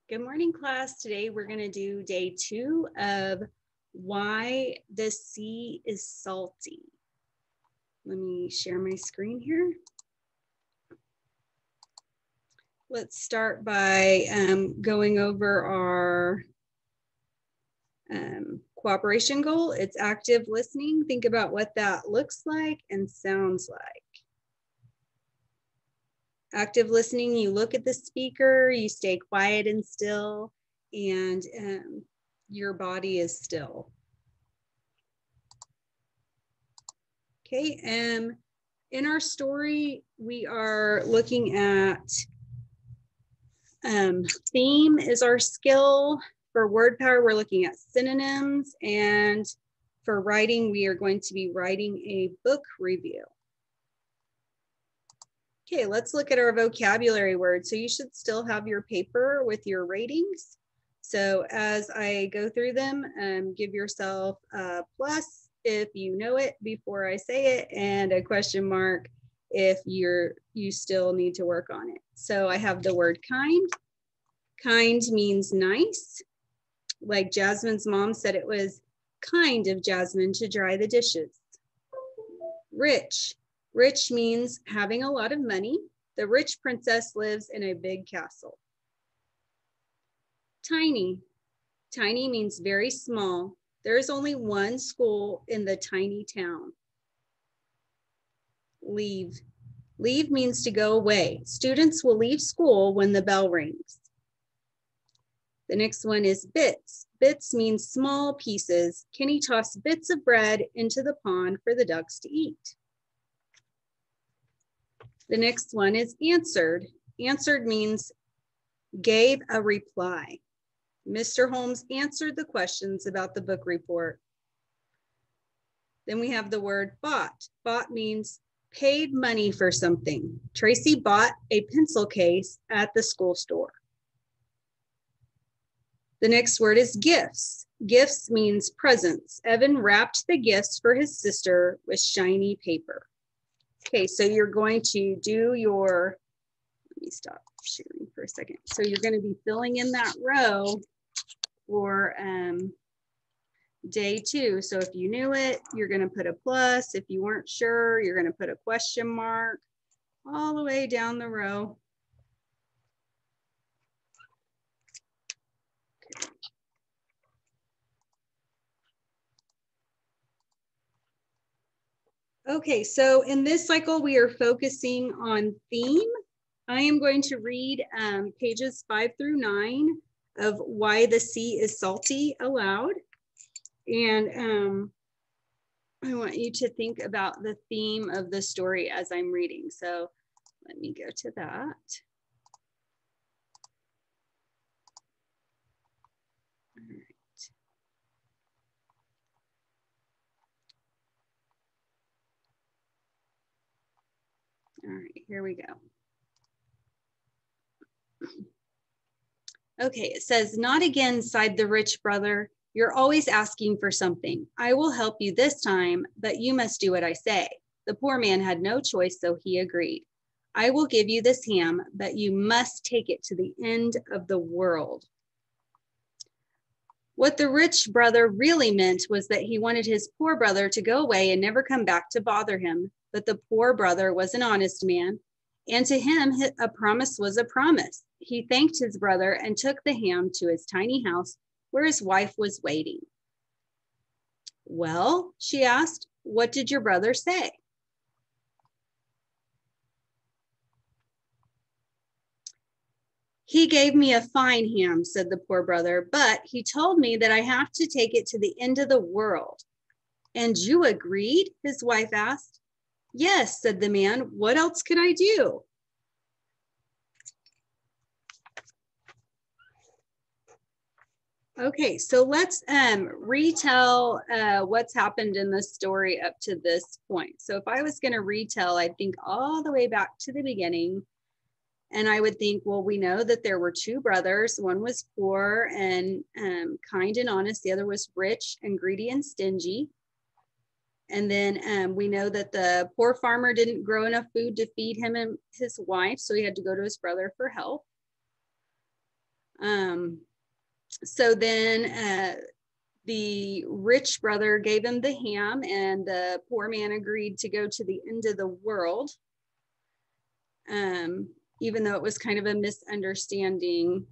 Good morning, class. Today we're going to do day 2 of why the sea is salty. Let me share my screen here. Let's start by going over our cooperation goal. It's active listening. Think about what that looks like and sounds like. Active listening, you look at the speaker, you stay quiet and still, and your body is still. Okay, in our story, we are looking at theme is our skill. For word power, we're looking at synonyms, and for writing, we are going to be writing a book review. Okay, let's look at our vocabulary words. So you should still have your paper with your ratings. So as I go through them, give yourself a plus if you know it before I say it, and a question mark if you still need to work on it. So I have the word kind. Kind means nice. Like Jasmine's mom said, it was kind of Jasmine to dry the dishes. Rich. Rich means having a lot of money. The rich princess lives in a big castle. Tiny. Tiny means very small. There is only one school in the tiny town. Leave. Leave means to go away. Students will leave school when the bell rings. The next one is bits. Bits means small pieces. Kenny tossed bits of bread into the pond for the ducks to eat. The next one is answered. Answered means gave a reply. Mr. Holmes answered the questions about the book report. Then we have the word bought. Bought means paid money for something. Tracy bought a pencil case at the school store. The next word is gifts. Gifts means presents. Evan wrapped the gifts for his sister with shiny paper. Okay, so you're going to do your, let me stop sharing for a second. So you're going to be filling in that row for day 2. So if you knew it, you're going to put a plus. If you weren't sure, you're going to put a question mark all the way down the row. Okay, so in this cycle, we are focusing on theme. I am going to read pages 5 through 9 of Why the Sea is Salty aloud. And I want you to think about the theme of the story as I'm reading. So let me go to that. All right, here we go. Okay, it says, "Not again," sighed the rich brother. "You're always asking for something. I will help you this time, but you must do what I say." The poor man had no choice, so he agreed. "I will give you this ham, but you must take it to the end of the world." What the rich brother really meant was that he wanted his poor brother to go away and never come back to bother him. But the poor brother was an honest man, and to him a promise was a promise. He thanked his brother and took the ham to his tiny house where his wife was waiting. "Well," she asked, "what did your brother say?" "He gave me a fine ham," said the poor brother, "but he told me that I have to take it to the end of the world." "And you agreed?" his wife asked. "Yes," said the man. "What else could I do?" Okay, so let's retell what's happened in the story up to this point. So if I was going to retell, I'd think all the way back to the beginning. And I would think, well, we know that there were 2 brothers. One was poor and kind and honest. The other was rich and greedy and stingy. And then we know that the poor farmer didn't grow enough food to feed him and his wife, so he had to go to his brother for help. So then the rich brother gave him the ham, and the poor man agreed to go to the end of the world, even though it was kind of a misunderstanding.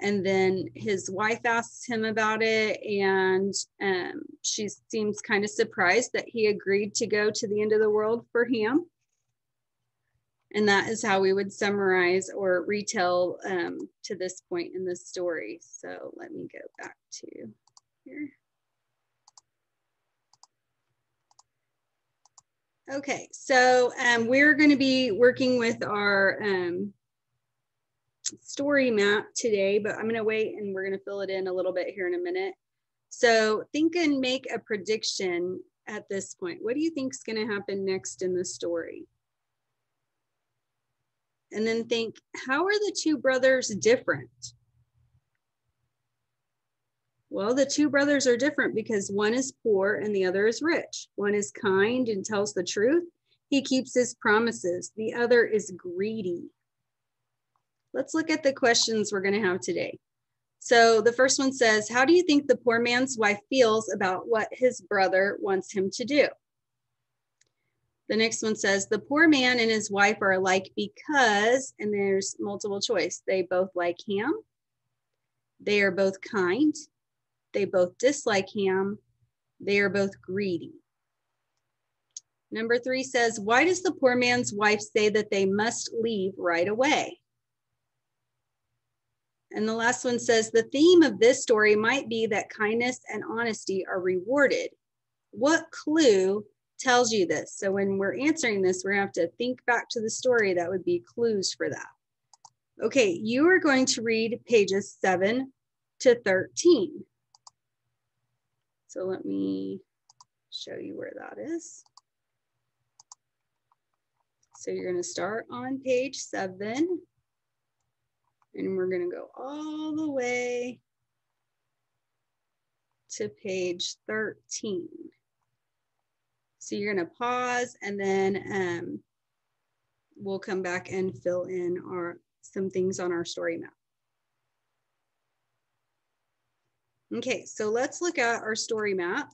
And then his wife asks him about it, and she seems kind of surprised that he agreed to go to the end of the world for ham. And that is how we would summarize or retell to this point in the story. So let me go back to here. Okay, so we're going to be working with our story map today, but I'm going to wait and we're going to fill it in a little bit here in a minute. So think and make a prediction at this point. What do you think is going to happen next in the story? And then think, how are the two brothers different? Well, the two brothers are different because one is poor and the other is rich. One is kind and tells the truth. He keeps his promises. The other is greedy. Let's look at the questions we're going to have today. So the first one says, how do you think the poor man's wife feels about what his brother wants him to do? The next one says, the poor man and his wife are alike because, and there's multiple choice, they both like ham, they are both kind, they both dislike ham, they are both greedy. Number 3 says, why does the poor man's wife say that they must leave right away? And the last one says, the theme of this story might be that kindness and honesty are rewarded. What clue tells you this? So when we're answering this, we're gonna have to think back to the story. That would be clues for that. Okay, you are going to read pages 7 to 13. So let me show you where that is. So you're gonna start on page 7, and we're gonna go all the way to page 13. So you're gonna pause, and then we'll come back and fill in some things on our story map. Okay, so let's look at our story map.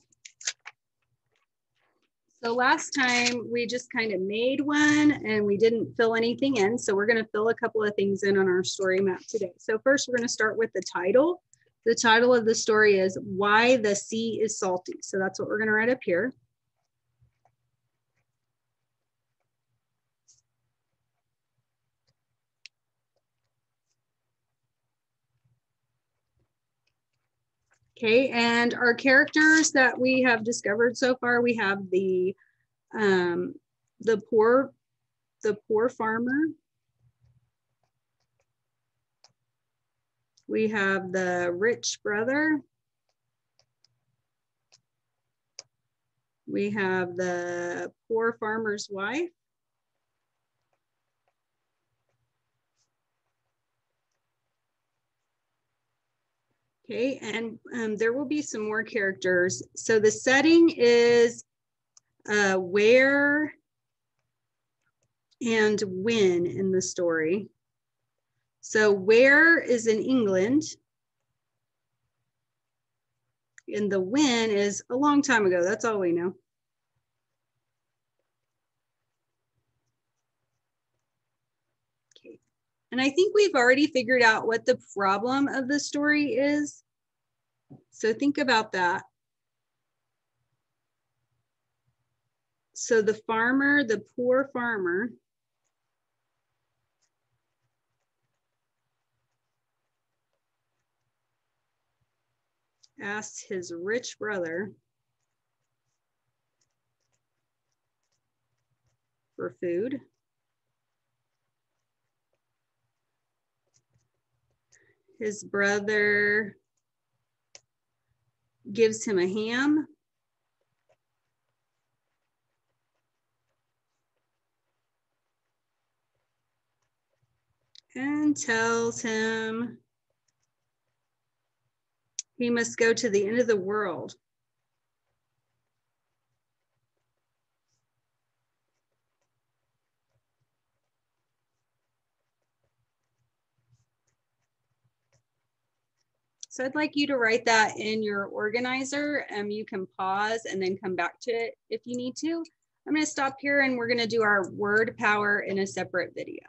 So last time we just kind of made one and we didn't fill anything in. So we're gonna fill a couple of things in on our story map today. So first we're gonna start with the title. The title of the story is Why the Sea is Salty. So that's what we're gonna write up here. Okay, and our characters that we have discovered so far, we have the poor farmer. We have the rich brother. We have the poor farmer's wife. Okay, and there will be some more characters. So the setting is where and when in the story. So where is in England, and the when is a long time ago. That's all we know. Okay, and I think we've already figured out what the problem of the story is. So think about that. So the farmer, the poor farmer, asks his rich brother for food. His brother gives him a ham. And tells him he must go to the end of the world. So I'd like you to write that in your organizer. You can pause and then come back to it if you need to. I'm going to stop here and we're going to do our word power in a separate video.